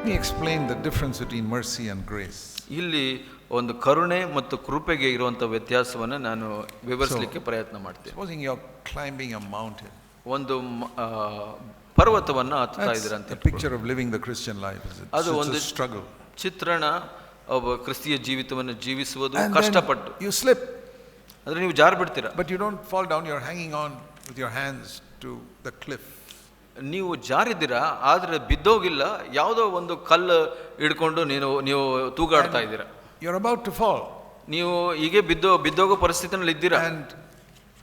me explain the difference between mercy and grace. ಇಲ್ಲಿ ಒಂದು ಕರುಣೆ ಮತ್ತು ಕೃಪೆಗೆ ಇರುವಂತ ವ್ಯತ್ಯಾಸವನ್ನು ನಾನು ವಿವರಿಸಲಿಕ್ಕೆ ಪ್ರಯತ್ನ ಮಾಡ್ತೇನೆ. Supposing you're climbing a mountain. ಒಂದು ಪರ್ವತವನ್ನು ಹತ್ತುತ್ತಾ ಇದ್ದೀರಂತೆ. A picture of living the Christian life. ಅದು ಒಂದು struggle. ಚಿತ್ರಣ ಒಬ್ಬ ಕ್ರಿಸ್ತಿಯ ಜೀವಿತವನ್ನು ಜೀವಿಸುವುದು ಕಷ್ಟಪಟ್ಟು. You slip. ಅಂದ್ರೆ ನೀವು ಜಾರು ಬಿಡ್ತೀರಾ. But you don't fall down, you're hanging on with your hands to the cliff. ನೀವು ಜಾರಿದ್ದೀರಾ, ಆದ್ರೆ ಬಿದ್ದೋಗಿಲ್ಲ, ಯಾವುದೋ ಒಂದು ಕಲ್ಲು ಹಿಡ್ಕೊಂಡು ನೀವು ತೂಗಾಡ್ತಾ ಇದ್ದೀರಾ. You're about to fall. ನೀವು ಹೀಗೆ ಬಿದ್ದೋಗೋ ಪರಿಸ್ಥಿತಿನಲ್ಲಿ ಇದ್ದೀರಾ. And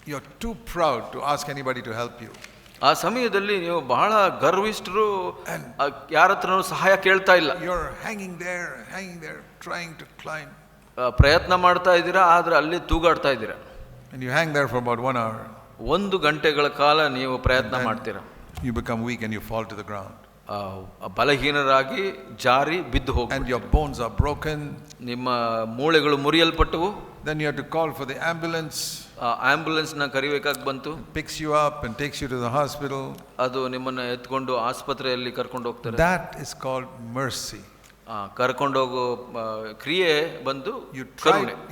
you're too proud to ask anybody to help you. ಆ ಸಮಯದಲ್ಲಿ ನೀವು ಬಹಳ ಗರ್ವಿಷ್ಠರು, ಯಾರ ಹತ್ರನೂ ಸಹಾಯ ಕೇಳ್ತಾ ಇಲ್ಲ. You're hanging there trying to climb. ಪ್ರಯತ್ನ ಮಾಡ್ತಾ ಇದ್ದೀರಾ, ಆದ್ರೆ ಅಲ್ಲಿ ತೂಗಾಡ್ತಾ ಇದ್ದೀರಾ. And you hang there for about 1 hour. 1 ಗಂಟೆಗಳ ಕಾಲ ನೀವು ಪ್ರಯತ್ನ ಮಾಡ್ತೀರಾ. You become weak and you fall to the ground. ಬಲಹೀನರಾಗಿ ಜಾರಿ ಬಿದ್ದು ಹೋಗ್ತೀರಾ. And your bones are broken. ನಿಮ್ಮ ಮೂಳೆಗಳು ಮುರಿಯಲ್ಪಟ್ಟವು. Then you have to call for the ambulance. Ambulance ನ ಕರಿಬೇಕಾಗಿ ಬಂತು. Picks you up and takes you to the hospital. ಅದು ನಿಮ್ಮನ್ನ ಎತ್ಕೊಂಡು ಆಸ್ಪತ್ರೆಯಲ್ಲಿ ಕರ್ಕೊಂಡು ಹೋಗ್ತಾರೆ. That is called mercy. ಕರ್ಕೊಂಡೋಗೋ ಕ್ರಿಯೆ ಬಂದು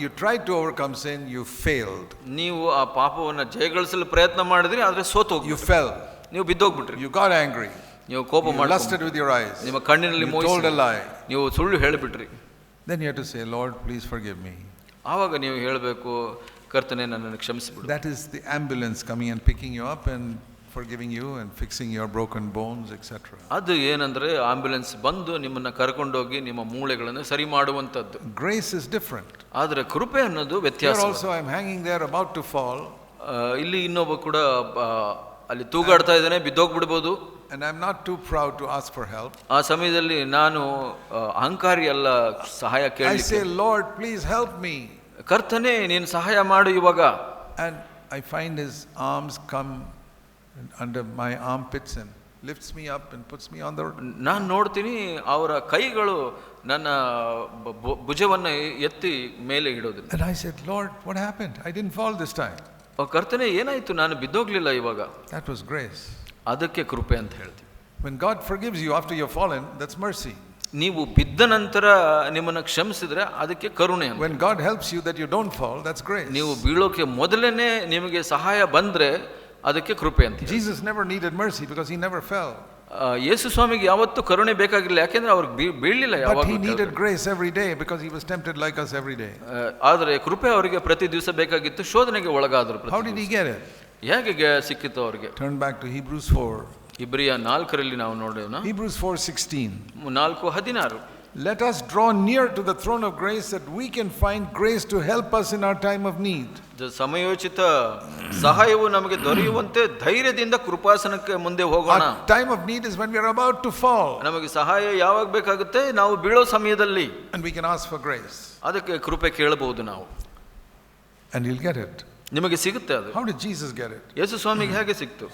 you tried to overcome sin, you failed. ನೀವು ಆ ಪಾಪವನ್ನು ಜಯಗಳಿಸಲು ಪ್ರಯತ್ನ ಮಾಡಿದ್ರಿ, ಆದ್ರೆ ಸೋತು ಹೋಗಿ. You fell. ನೀವು ಬಿದ್ದೋಗ್ಬಿಟ್ರಿ. You got angry. ನೀವು ಕೋಪ ಮಾಡಿ lusted with your eyes. ನಿಮ್ಮ ಕಣ್ಣಿನಲ್ಲಿ ಮೋಹಿಸಿ. You told a lie. ನೀವು ಸುಳ್ಳು ಹೇಳಿಬಿಟ್ರಿ. Then you have to say, Lord, please forgive me. ಆವಾಗ ನೀವು ಹೇಳಬೇಕು, ಕರ್ತನೇ ನನ್ನನ್ನು ಕ್ಷಮಿಸಿಬಿಡು. That is the ambulance coming and picking you up and forgiving you and fixing your broken bones, etc. ಅದು ಏನಂದ್ರೆ ambulance ಬಂದು ನಿಮ್ಮನ್ನ ಕರ್ಕೊಂಡೋಗಿ ನಿಮ್ಮ ಮೂಳೆಗಳನ್ನು ಸರಿ ಮಾಡುವಂತದ್ದು. Grace is different. ಆದ್ರೆ ಕೃಪೆ ಅನ್ನೋದು ವ್ಯತ್ಯಾಸ. Here also I am hanging there about to fall. ಇಲ್ಲಿ ಇನ್ನೊಬ್ಬ ಕೂಡ ಅಲ್ಲಿ ತೂಗಾಡ್ತಾ ಇದ್ದಾನೆ, ಬಿದ್ದೋಗ್ಬಿಡ್ಬೋದು. And I am not too proud to ask for help. ಆ ಸಮಯದಲ್ಲಿ ನಾನು ಅಹಂಕಾರಿ ಅಲ್ಲ, ಸಹಾಯ ಕೇಳಲಿಕ್ಕೆ. I say, Lord, please help me. ಕರ್ತನೇ ನೀನು ಸಹಾಯ ಮಾಡು ಇವಾಗ. And I find his arms come under my armpits and lifts me up and puts me on the road. ನಾನು ನೋಡ್ತೀನಿ ಅವರ ಕೈಗಳು ನನ್ನ ಭುಜವನ್ನ ಎತ್ತಿ ಮೇಲೆ ಇಡೋದು. And I said, Lord, what happened? I didn't fall this time. ಕರ್ತನೇ ಏನಾಯ್ತು, ನಾನು ಬಿದ್ದೋಗ್ಲಿಲ್ಲ ಇವಾಗ. That was grace. ಅದಕ್ಕೆ ಕೃಪೆ ಅಂತ ಹೇಳ್ತೀವಿ. When God forgives you after you've fallen, that's mercy. ನೀವು ಬಿದ್ದ ನಂತರ ನಿಮ್ಮನ್ನ ಕ್ಷಮಿಸಿದ್ರೆ ಅದಕ್ಕೆ ಕರುಣೆ ಅಂತ. When God helps you that you don't fall, that's grace. ನೀವು ಬೀಳೋಕೆ ಮೊದಲೇನೆ ನಿಮಗೆ ಸಹಾಯ ಬಂದ್ರೆ ಅದಕ್ಕೆ ಕೃಪೆ ಅಂತ. Jesus never needed mercy because he never fell. ಯೇಸು ಸ್ವಾಮಿಗೆ ಯಾವತ್ತೂ ಕರುಣೆ ಬೇಕಾಗಿಲ್ಲ, ಯಾಕೆಂದ್ರೆ ಅವ್ರಿಗೆ ಬೀಳಲಿಲ್ಲ ಯಾವಾಗ. But he needed grace every day because he was tempted like us every day. ಆದರೆ ಕೃಪೆ ಅವರಿಗೆ ಪ್ರತಿ ದಿವಸ ಬೇಕಾಗಿತ್ತು, ಶೋಧನೆಗೆ ಒಳಗಾದರು. How did he get it? ಹೇಗೆ ಸಿಕ್ಕಿತು ಅವರಿಗೆ? Turn back to Hebrews 4. ಇಬ್ರಿಯ 4ರಲ್ಲಿ ನಾವು ನೋಡೋಣ. Hebrews 4:16. 4:16. Let us draw near to the throne of grace that we can find grace to help us in our time of need. ಸಮಯೋಚಿತ ಸಹಾಯವು ನಮಗೆ ದೊರೆಯುವಂತೆ ಧೈರ್ಯದಿಂದ ಕೃಪಾಸನಕ್ಕೆ ಮುಂದೆ ಹೋಗೋಣ. Our time of need is when we are about to fall. ನಮಗೆ ಸಹಾಯ ಯಾವಾಗ ಬೇಕಾಗುತ್ತೆ? ನಾವು ಬೀಳೋ ಸಮಯದಲ್ಲಿ. And we can ask for grace. ಅದಕ್ಕೆ ಕೃಪೆ ಕೇಳಬಹುದು ನಾವು. And you'll get it. ನಿಮಗೆ ಸಿಗುತ್ತೆ ಅದು. How did Jesus get it? ಯೇಸು ಸ್ವಾಮಿಗೆ ಹೇಗೆ ಸಿಕ್ತು?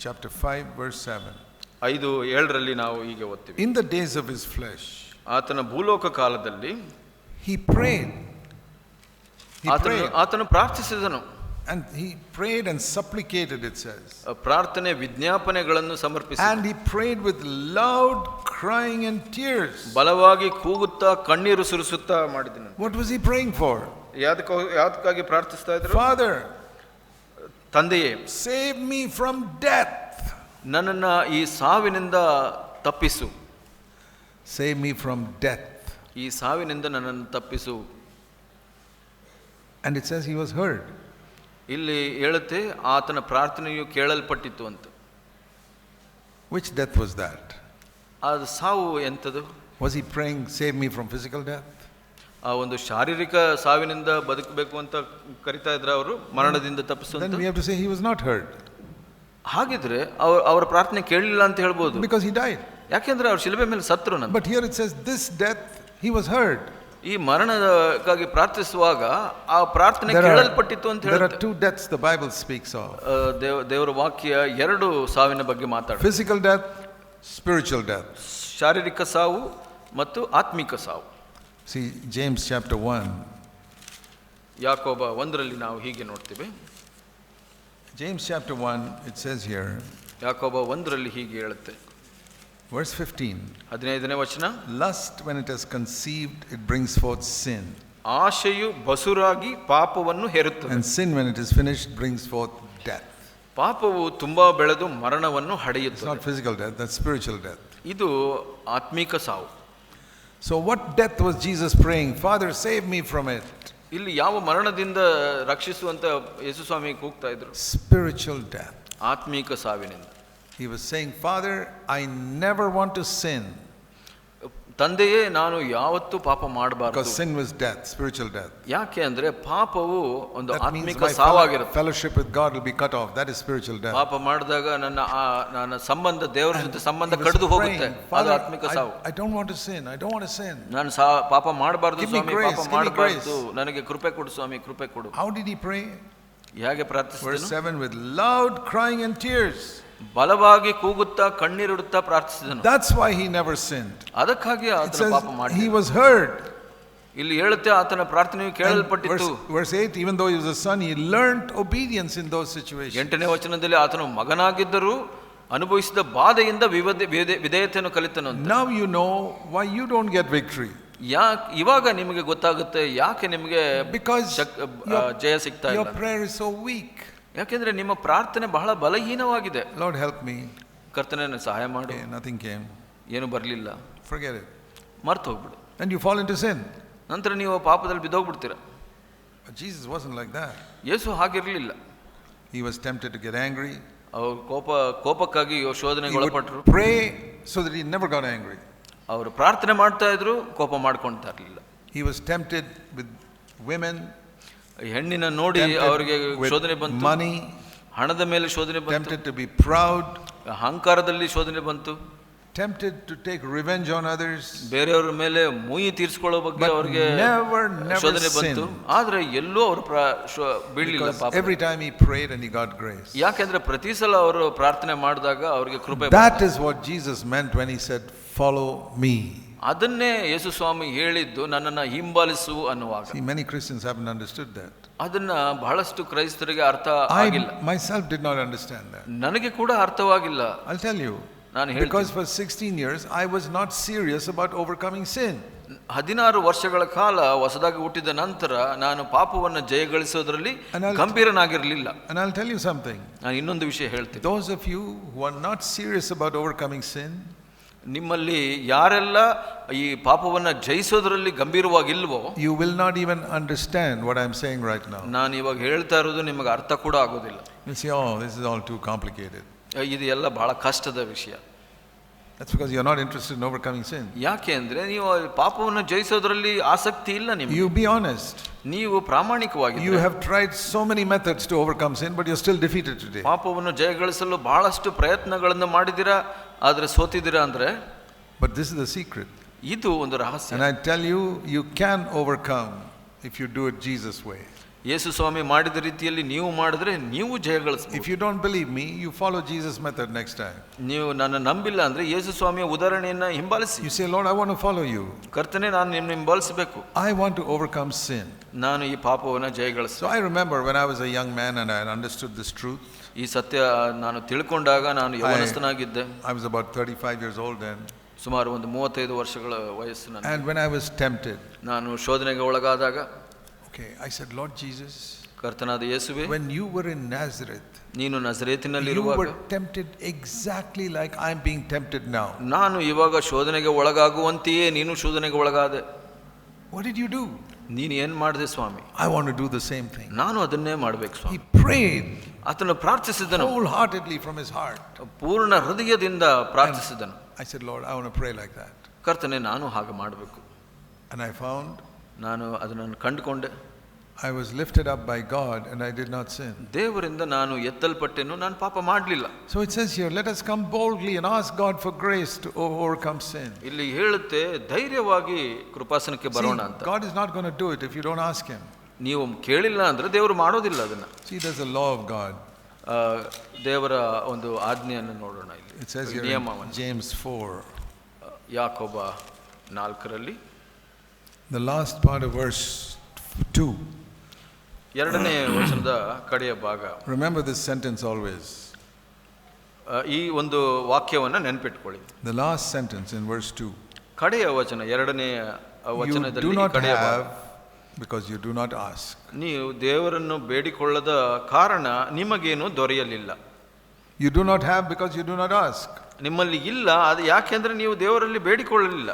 Chapter 5 verse 7. 5:7ರಲ್ಲಿ ನಾವು ಹೀಗೆ ಓದ್ತೀವಿ. In the days of his flesh, ಆತನ ಭೂಲೋಕ ಕಾಲದಲ್ಲಿ he prayed. ಆತನು ಪ್ರಾರ್ಥಿಸಿದನು. And he prayed and supplicated, it says. ಪ್ರಾರ್ಥನೆ ವಿಜ್ಞಾಪನೆಗಳನ್ನು ಸಮರ್ಪಿಸಿದನು. And he prayed with loud crying and tears. ಬಲವಾಗಿ ಕೂಗುತ್ತಾ ಕಣ್ಣೀರು ಸುರಿಸುತ್ತಾ ಮಾಡಿದನು. What was he praying for? ಯಾದಕ್ಕಾಗಿ ಪ್ರಾರ್ಥಿಸ್ತಾ ಇದ್ರು? Father, ತಂದೆಯೇ, save me from death. ನನ್ನನ್ನ ಈ ಸಾವಿನಿಂದ ತಪ್ಪಿಸು. Save me from death. ಈ ಸಾವಿನಿಂದ ನನ್ನನ್ನು ತಪ್ಪಿಸು. And it says he was heard. ಇಲ್ಲಿ ಹೇಳುತ್ತೆ ಆತನ ಪ್ರಾರ್ಥನೆಯು ಕೇಳಲ್ಪಟ್ಟಿತ್ತು ಅಂತ. Which death was that? ಅದು ಸಾವು ಎಂತದು? Was he praying, save me from physical death? ಆ ಒಂದು ಶಾರೀರಿಕ ಸಾವಿನಿಂದ ಬದುಕಬೇಕು ಅಂತ ಕರಿತಾ ಇದ್ರ ಅವರು, ಮರಣದಿಂದ ತಪ್ಪಿಸು ಅಂತ. Then we have to say he was not heard. ಹಾಗಿದ್ರೆ ಅವರ ಪ್ರಾರ್ಥನೆ ಕೇಳಲಿಲ್ಲ ಅಂತ ಹೇಳ್ಬೋದು. Because he died. ಯಾಕೆಂದ್ರೆ ಅವ್ರು ಶಿಲುಬೆ ಮೇಲೆ ಸತ್ರು. But here it says this death he was heard. ಈ ಮರಣಕ್ಕಾಗಿ ಪ್ರಾರ್ಥಿಸುವಾಗ ಆ ಪ್ರಾರ್ಥನೆ ಕೇಳಲ್ಪಟ್ಟಿತ್ತು ಅಂತ ಹೇಳುತ್ತೆ. There are 2 deaths the Bible speaks of. ದೇವರ ವಾಕ್ಯ 2 ಸಾವಿನ ಬಗ್ಗೆ ಮಾತಾಡುತ್ತೆ. Physical death, spiritual death. ಶಾರೀರಿಕ ಸಾವು ಮತ್ತು ಆತ್ಮಿಕ ಸಾವು. See James chapter 1. ಯಾಕೋಬ 1ರಲ್ಲಿ ನಾವು ಹೀಗೆ ನೋಡ್ತೀವಿ. James chapter 1, it says here. ಯಾಕೋಬ 1ರಲ್ಲಿ ಹೀಗೆ ಹೇಳುತ್ತೆ. Verse 15. 15ನೇ ವಚನ. Lust, when it is conceived, it brings forth sin. ಆಶೆಯು ಬಸುರಾಗಿ ಪಾಪವನ್ನು ಹೆರುತ್ತದೆ. And sin, when it is finished, brings forth death. ಪಾಪವು ತುಂಬಾ ಬೆಳೆದು ಮರಣವನ್ನು It's ಹಡೆಯುತ್ತದೆ. not physical death, that's spiritual death. ಇದು ಆತ್ಮಿಕ ಸಾವು. So what death was Jesus praying? Father, save me from it. ಇಲ್ಲಿ ಯಾವ ಮರಣದಿಂದ ರಕ್ಷಿಸುವಂತ ಯೇಸು ಸ್ವಾಮಿ ಕೂಗ್ತಾ ಇದ್ರು? Spiritual death. ಆತ್ಮಿಕ ಸಾವಿನಿಂದ. He was saying, Father, I never want to sin. ತಂದೆಯೇ, ನಾನು ಯಾವತ್ತೂ ಪಾಪ ಮಾಡಬಾರದು. Because sin was death, spiritual death. ಯಾಕೆ ಅಂದ್ರೆ ಪಾಪವು ಒಂದು That means ಆತ್ಮಿಕ my ಸಾವಾಗಿರುತ್ತೆ. fellowship with God will be cut off. That is spiritual death. ಪಾಪ ಮಾಡಿದಾಗ ನನ್ನ ಸಂಬಂಧ, ದೇವರ ಜೊತೆ ಸಂಬಂಧ ಕಡಿದು ಹೋಗುತ್ತೆ. ಅದು ಆತ್ಮಿಕ ಸಾವು. I don't want to sin. I don't want to sin. ನಾನು ಪಾಪ ಮಾಡಬಾರದು ಸ್ವಾಮಿ, ಪಾಪ ಮಾಡಬಾರದು, ನನಗೆ ಕೃಪೆ ಕೊಡು ಸ್ವಾಮಿ, ಕೃಪೆ ಕೊಡು. How did he pray? ಹೇಗೆ Verse ಪ್ರಾರ್ಥಿಸಿದನು? 7, with loud crying and tears. ಬಲವಾಗಿ ಕೂಗುತ್ತಾ ಕಣ್ಣೀರಿಡುತ್ತಾ ಪ್ರಾರ್ಥಿಸಿದನು. That's why he never sinned. ಅದಕ್ಕಾಗಿ It ಆತನ says ಪಾಪ ಮಾಡಿ. he was heard. ಇಲ್ಲಿ ಹೇಳುತ್ತೆ ಆತನ ಪ್ರಾರ್ಥನೆಯು ಕೇಳಲ್ಪಟ್ಟಿತ್ತು. Verse 8, even though he was a son, he learned obedience in those situations. 8ನೇ ವಚನದಲ್ಲಿ ಆತನು ಮಗನಾಗಿದ್ದರೂ ಅನುಭವಿಸಿದ ಬಾಧೆಯಿಂದ ವಿಧೇಯತೆಯನ್ನು ಕಲಿತನು. Now you know why you don't get victory. ಇವಾಗ ನಿಮಗೆ ಗೊತ್ತಾಗುತ್ತೆ ಯಾಕೆ ನಿಮಗೆ Because ಜಯ ಸಿಗ್ತಾ your ಇಲ್ಲ. prayer is so weak. ಯಾಕೆಂದ್ರೆ ನಿಮ್ಮ ಪ್ರಾರ್ಥನೆ ಬಹಳ ಬಲಹೀನವಾಗಿದೆ. Lord, help me. ಕರ್ತನೇ ಸಹಾಯ ಮಾಡು. Okay, nothing came. ಏನು ಬರಲಿಲ್ಲ, Forget it. ಮರ್ತು ಹೋಗ್ಬಿಡು. And you fall into sin. ನಂತರ ನೀವು ಪಾಪದಲ್ಲಿ ಬಿದ್ದೋಗ್ಬಿಡ್ತೀರ. But Jesus wasn't like that. Yesu ಹಾಗಿರಲಿಲ್ಲ. He was tempted to get angry. ಅವರು ಕೋಪಕ್ಕಾಗಿ ಶೋಧನೆಗೆ He ಒಳಪಟ್ಟರು. would pray so that he never got angry. ಅವರು ಪ್ರಾರ್ಥನೆ ಮಾಡ್ತಾ ಇದ್ರು, ಕೋಪ ಮಾಡ್ಕೊಳ್ತಾ ಇರಲಿಲ್ಲ. He was tempted with women, ಹೆಣ್ಣಿನ ನೋಡಿ ಅವರಿಗೆ ಶೋಧನೆ ಬಂತು. money, ಹಣದ ಮೇಲೆ ಶೋಧನೆ ಬಂತು. tempted to be proud, ಅಹಂಕಾರದಲ್ಲಿ ಶೋಧನೆ ಬಂತು. tempted to take revenge on others, ಬೇರೆಯವರ ಮೇಲೆ ಮುಯಿ ತೀರಿಸಿಕೊಳ್ಳೋ ಬಗ್ಗೆ but ಅವರಿಗೆ never ಶೋಧನೆ ಬಂತು. sinned. ಆದ್ರೆ ಎಲ್ಲೂ ಅವರು ಬೀಳಲಿಲ್ಲ Because ಪಾಪ. every time he prayed and he got grace. ಯಾಕೆಂದ್ರೆ ಪ್ರತಿ ಸಲ ಅವರು ಪ್ರಾರ್ಥನೆ ಮಾಡಿದಾಗ ಅವರಿಗೆ ಕೃಪೆ That ಬಂತು. is what Jesus meant when he said, follow me. ಅದನ್ನೇ ಯೇಸು ಸ್ವಾಮಿ ಹೇಳಿದ್ದು, ನನ್ನನ್ನ ಹಿಂಬಾಲಿಸು ಅನ್ನುವಾಗ. See, many Christians haven't understood that. ಅದನ್ನ ಬಹಳಷ್ಟು ಕ್ರೈಸ್ತರಿಗೆ ಅರ್ಥ ಆಗಿಲ್ಲ. I myself did not understand that. ನನಗೆ ಕೂಡ ಅರ್ಥವಾಗಿಲ್ಲ. I'll tell you. ನಾನು Because ಹೇಳ್ತೀನಿ. for 16 years I was not serious about overcoming sin. 16 ವರ್ಷಗಳ ಕಾಲ ಹೊಸದಾಗಿ ಹುಟ್ಟಿದ ನಂತರ ನಾನು ಪಾಪವನ್ನು ಜಯಗಳಿಸೋದ್ರಲ್ಲಿ And I'll- ಗಂಭೀರನಾಗಿರಲಿಲ್ಲ. And I'll tell you something. ನಾನು ಇನ್ನೊಂದು ವಿಷಯ ಹೇಳ್ತೀನಿ. Those of you who are not serious about overcoming sin, ನಿಮ್ಮಲ್ಲಿ ಯಾರೆಲ್ಲ ಈ ಪಾಪವನ್ನ ಜಯಿಸೋದ್ರಲ್ಲಿ ಗಂಭೀರವಾಗಿಲ್ವೋ, you will not even understand what I'm saying right now. ನಾನು ಇವಾಗ ಹೇಳ್ತಾ ಇರೋದು ನಿಮಗೆ ಅರ್ಥ ಕೂಡ ಆಗೋದಿಲ್ಲ. You'll say, oh, this is all too complicated. ಇದು ಎಲ್ಲ ಬಹಳ ಕಷ್ಟದ ವಿಷಯ. That's because you're not interested in overcoming sin. ಯಾಕೆ ಅಂದ್ರೆ ನೀವು ಪಾಪವನ್ನು ಜಯಿಸೋದ್ರಲ್ಲಿ ಆಸಕ್ತಿ ಇಲ್ಲ ನಿಮಗೆ. You be honest. ನೀವು ಪ್ರಾಮಾಣಿಕವಾಗಿ You have tried so many methods to overcome sin, but you're still defeated today. ಪಾಪವನ್ನು ಜಯಗಳಿಸಲು ಬಹಳಷ್ಟು ಪ್ರಯತ್ನಗಳನ್ನು ಮಾಡಿದಿರಾ, ಆದ್ರೆ ಸೋತಿದ್ದೀರಾ ಅಂದ್ರೆ. But this is the secret. ಇದು ಒಂದು ರಹಸ್ಯ. And I tell you, you can overcome if you do it Jesus' way. ಯೇಸು ಸ್ವಾಮಿ ಮಾಡಿದ ರೀತಿಯಲ್ಲಿ ನೀವು ಮಾಡಿದ್ರೆ ನೀವು ಜಯಗಳಿಸಬಹುದು. If you don't believe me, you follow Jesus' method next time. ನೀವು ನನ್ನ ನಂಬಿಲ್ಲ ಅಂದ್ರೆ ಯೇಸು ಸ್ವಾಮಿಯ ಉದಾಹರಣೆಯನ್ನ ಹಿಂಬಾಲಿಸಿ. You say, Lord, I want to follow you. ಕರ್ತನೇ, ನಾನು ನಿಮ್ಮನ್ನು ಹಿಂಬಾಲಿಸಬೇಕು. I want to overcome sin. ನಾನು ಈ ಪಾಪವನ್ನು ಜಯಗಳಿಸಬೇಕು. So I remember when I was a young man and I understood this truth. ಈ ಸತ್ಯ ನಾನು ತಿಳ್ಕೊಂಡಾಗ ನಾನು ಯೌವನಸ್ಥನಾಗಿದ್ದೆ. I was about 35 years old then. ಸುಮಾರು ಒಂದು 35 ವರ್ಷಗಳ ವಯಸ್ಸು ನನಗೆ. And when I was tempted, ನಾನು ಶೋಧನೆಗೆ ಒಳಗಾದಾಗ, okay, I said, Lord Jesus, ಕರ್ತನಾದ ಯೇಸುವೇ, when you were in Nazareth, ನೀನು ನಜರೇತಿನಲ್ಲಿ you ಇರುವಾಗ were tempted exactly like I'm being tempted now. ನಾನು ಇವಾಗ ಶೋಧನೆಗೆ ಒಳಗಾಗುವಂತೆಯೇ ನೀನು ಶೋಧನೆಗೆ ಒಳಗಾದೆ. What did you do? ನೀನು ಏನ್ ಮಾಡಿದೆ ಸ್ವಾಮಿ? I want to do the same thing. ನಾನು ಅದನ್ನೇ ಮಾಡಬೇಕು ಸ್ವಾಮಿ. He prayed ಆತನು ಪ್ರಾರ್ಥಿಸಿದನು, wholeheartedly from his heart. ಪೂರ್ಣ ಹೃದಯದಿಂದ ಪ್ರಾರ್ಥಿಸಿದನು. I said, Lord, I want to pray like that. ಕರ್ತನೆ, ನಾನು ಹಾಗೆ ಮಾಡಬೇಕು. And I found ನಾನು ಅದನ್ನು ಕಂಡುಕೊಂಡೆ. I was lifted up by God and I did not sin. ದೇವರಿಂದ ನಾನು ಎತ್ತಲ್ಪಟ್ಟೆನು, ನಾನು ಪಾಪ ಮಾಡಲಿಲ್ಲ. So it says here, let us come boldly and ask God for grace to overcome sin. ಇಲ್ಲಿ ಹೇಳುತ್ತೆ, ಧೈರ್ಯವಾಗಿ ಕೃಪಾಸನಕ್ಕೆ ಬರೋಣ ಅಂತ. God is not going to do it if you don't ask him. ನೀವು ಕೇಳಿಲ್ಲ ಅಂದ್ರೆ ದೇವರು ಮಾಡೋದಿಲ್ಲ ಅದನ್ನ. See, there's a law of God. ದೇವರ ಒಂದು ಆಜ್ಞೆಯನ್ನು ನೋಡೋಣ ಇಲ್ಲಿ. It says here in James 4. ಯಾಕೋಬ 4ರಲ್ಲಿ the last part of verse 2. ಎರಡನೇ ವಚನದ ಕಡೆಯ ಭಾಗ. Remember this sentence always. ಈ ಒಂದು ವಾಕ್ಯವನ್ನು ನೆನಪಿಟ್ಕೊಳ್ಳಿ. The last sentence in verse 2. ಕಡೆಯ ವಚನ, ಎರಡನೇ You do ವಚನದಲ್ಲಿ not ಕಡೆಯ have because you do not ask. ನೀವು ದೇವರನ್ನು ಬೇಡಿಕೊಳ್ಳದ ಕಾರಣ ನಿಮಗೇನು ದೊರೆಯಲಿಲ್ಲ. You do not have because you do not ask. ನಿಮ್ಮಲ್ಲಿ ಇಲ್ಲ, ಅದು ಯಾಕೆಂದ್ರೆ ನೀವು ದೇವರಲ್ಲಿ ಬೇಡಿಕೊಳ್ಳಲಿಲ್ಲ.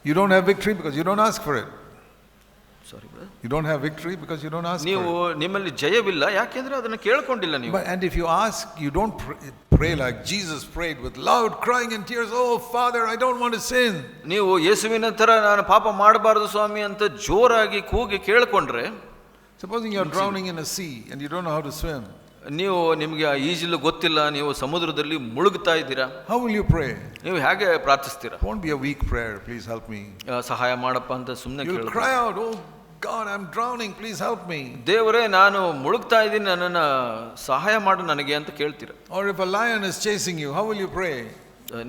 You don't have victory because you don't ask for it. Sorry brother. You don't have victory because you don't ask ನೀವು for it. ನಿಮ್ಮಲ್ಲಿ ಜಯವಿಲ್ಲ ಯಾಕೆಂದ್ರೆ ಅದನ್ನು ಕೇಳ್ಕೊಂಡಿಲ್ಲ ನೀವು. And if you ask, you don't pray like Jesus prayed with loud crying and tears, "Oh Father, I don't want to sin." ನೀವು ಯೇಸುವಿನ ತರ ನಾನು ಪಾಪ ಮಾಡಬಾರದು ಸ್ವಾಮಿ ಅಂತ ಜೋರಾಗಿ ಕೂಗಿ ಕೇಳ್ಕೊಂಡ್ರೆ, Supposing you are drowning in a sea and you don't know how to swim. ನಿಮಗೆ ಈಜಲು ಗೊತ್ತಿಲ್ಲ, ನೀವು ಸಮುದ್ರದಲ್ಲಿ ಮುಳುಗ್ತಾ ಇದ್ದೀರಾ, How will you pray? ನೀವು ಹೇಗೆ ಪ್ರಾರ್ಥಿಸ್ತೀರಾ? Won't be a weak prayer. Please help me. ಸಹಾಯ ಮಾಡಪ್ಪ ಅಂತ ಸುಮ್ಮನೆ You'll ಕೇಳ. cry out, "Oh God, I'm drowning. Please help me." ದೇವರೇ ನಾನು ಮುಳುಗ್ತಾ ಇದ್ದೀನಿ, ನನ್ನನ್ನು ಸಹಾಯ ಮಾಡು ನನಗೆ ಅಂತ ಕೇಳ್ತೀರಾ? Or if a lion is chasing you, how will you pray?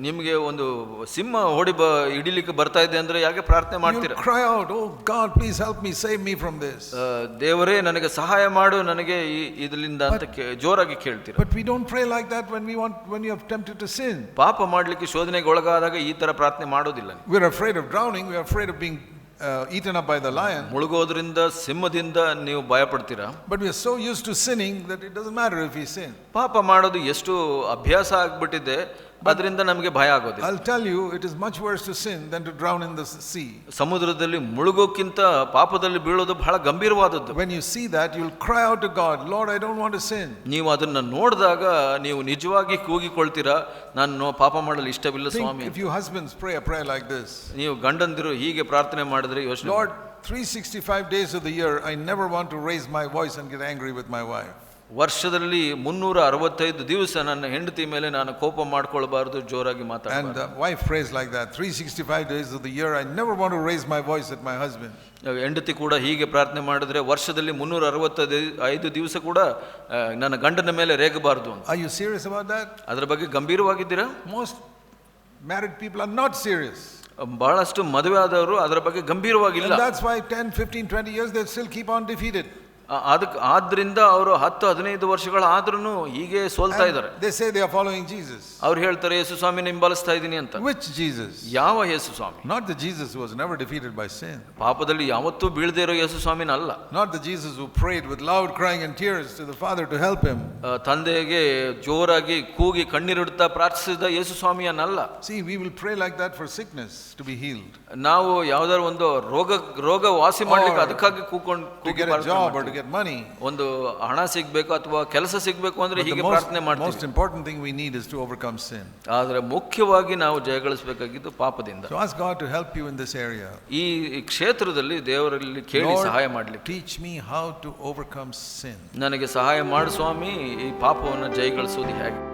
ನಿಮಗೆ ಒಂದು ಸಿಂಹ ಹಿಡಿಲಿಕ್ಕೆ ಬರ್ತಾ ಇದೆ ಅಂದ್ರೆ ಯಾಕೆ ಪ್ರಾರ್ಥನೆ ಮಾಡ್ತೀರಾ? You'll cry out, "Oh God, please help me, save me from this." ದೇವರೇ ನನಗೆ ಸಹಾಯ ಮಾಡು ನನಗೆ ಇದರಿಂದ ಅಂತ ಜೋರಾಗಿ ಕೇಳ್ತೀರಾ? But we don't pray like that when you are tempted to sin. ಪಾಪ ಮಾಡ್ಲಿಕ್ಕೆ ಶೋಧನೆಗೆ ಒಳಗಾದಾಗ ಈ ತರ ಪ್ರಾರ್ಥನೆ ಮಾಡೋದಿಲ್ಲ. We're afraid of drowning. We're afraid of being eaten up by the lion. ಮುಳುಗೋದ್ರಿಂದ ಸಿಂಹದಿಂದ ನೀವು ಭಯ ಪಡ್ತೀರಾ? But we are so used to sinning that it doesn't matter if we sin. ಪಾಪ ಮಾಡೋದು ಎಷ್ಟು ಅಭ್ಯಾಸ ಆಗ್ಬಿಟ್ಟಿದೆ, ಅದರಿಂದ ನಮಗೆ ಭಯ ಆಗೋದಿಲ್ಲ. I'll tell you, it is much worse to sin than to drown in the sea. ಸಮುದ್ರದಲ್ಲಿ ಮುಳುಗೋಕ್ಕಿಂತ ಪಾಪದಲ್ಲಿ ಬೀಳೋದು ಬಹಳ ಗಂಭೀರವಾದದ್ದು. When you see that, you'll cry out to God, "Lord, I don't want to sin." ನೀವು ಅದನ್ನ ನೋಡಿದಾಗ ನೀವು ನಿಜವಾಗಿ ಕೂಗಿಕೊಳ್ತೀರಾ, ನಾನು ಪಾಪ ಮಾಡಲು ಇಷ್ಟವಿಲ್ಲ ಸ್ವಾಮಿ. If you husbands pray a prayer like this, ನೀವು ಗಂಡಂದಿರು ಹೀಗೆ ಪ್ರಾರ್ಥನೆ ಮಾಡಿದ್ರೆ ಯೋಚನೆ, "Lord, 365 days of the year, I never want to raise my voice and get angry with my wife." ವರ್ಷದಲ್ಲಿ 365 ದಿವಸ ನನ್ನ ಹೆಂಡತಿ ಮೇಲೆ ನಾನು ಕೋಪ ಮಾಡ್ಕೊಳ್ಬಾರ್ದು, ಜೋರಾಗಿ And ಮಾತಾಡಬಾರ್ದು. the wife prays like that, 365 days of the year, I never want to raise my voice at my husband. ಹೆಂಡತಿ ಕೂಡ ಹೀಗೆ ಪ್ರಾರ್ಥನೆ ಮಾಡಿದ್ರೆ ವರ್ಷದಲ್ಲಿ 365 ದಿವಸ ಕೂಡ ನನ್ನ ಗಂಡನ ಮೇಲೆ ರೇಗಬಾರ್ದು ಅಂತ. Are you serious about that? ಅದರ ಬಗ್ಗೆ ಗಂಭೀರವಾಗಿದ್ದೀರಾ? Most married people are not serious. ಬಹಳಷ್ಟು ಮದುವೆ ಆದವರು ಅದರ ಬಗ್ಗೆ ಗಂಭೀರವಾಗಿಲ್ಲ. And that's why 10, 15, 20 years they still keep on defeated. ಆದ್ರಿಂದ ಅವರು 10-15 ವರ್ಷಗಳಾದ್ರೂ ಹೀಗೆ ಸೋಲ್ತಾ ಇದ್ದಾರೆ. They say they are following Jesus. ಅವ್ರು ಹೇಳ್ತಾರೆ ಯೇಸು ಸ್ವಾಮಿನ ಹಿಂಬಾಲಿಸ್ತಾ ಇದ್ದೀನಿ ಅಂತ. Which Jesus? ಯಾವ ಯೇಸು ಸ್ವಾಮಿ? Not the Jesus who was never defeated by sin. ಪಾಪದಲ್ಲಿ ಯಾವತ್ತೂ ಬೀಳದೇ ಇರೋ ಯೇಸು ಸ್ವಾಮಿನ ಅಲ್ಲ. Not the Jesus who prayed with loud crying and tears to the Father to help him. ತಂದೆಗೆ ಜೋರಾಗಿ ಕೂಗಿ ಕಣ್ಣೀರಿಡುತ್ತಾ ಪ್ರಾರ್ಥಿಸಿದ ಯೇಸು ಸ್ವಾಮಿಯನ್ನಲ್ಲ. See, we will pray like that for sickness to be healed. ನಾವು ಯಾವ್ದಾದ್ರು ಒಂದು ರೋಗ ವಾಸಿ ಮಾಡ್ಲಿಕ್ಕೆ ಅದಕ್ಕಾಗಿ to get a job or to get money. ಒಂದು ಹಣ ಸಿಗಬೇಕು ಅಥವಾ ಕೆಲಸ ಸಿಗಬೇಕು ಅಂದ್ರೆ ಹೀಗೆ ಪ್ರಾರ್ಥನೆ ಮಾಡ್ತೀವಿ. Most important thing we need is to overcome sin. ಆದ್ರೆ ಮುಖ್ಯವಾಗಿ ನಾವು ಜಯಗಳಿಸಬೇಕಾಗಿದ್ದು ಪಾಪದಿಂದ. So ask God to help you in this area. ಈ ಕ್ಷೇತ್ರದಲ್ಲಿ ದೇವರಲ್ಲಿ ಕೇಳಿ ಸಹಾಯ ಮಾಡಲಿಕ್ಕೆ. Teach me how to overcome sin. ನನಗೆ ಸಹಾಯ ಮಾಡು ಸ್ವಾಮಿ, ಈ ಪಾಪವನ್ನು ಜಯಗಳಿಸೋದು ಹೇಗೆ.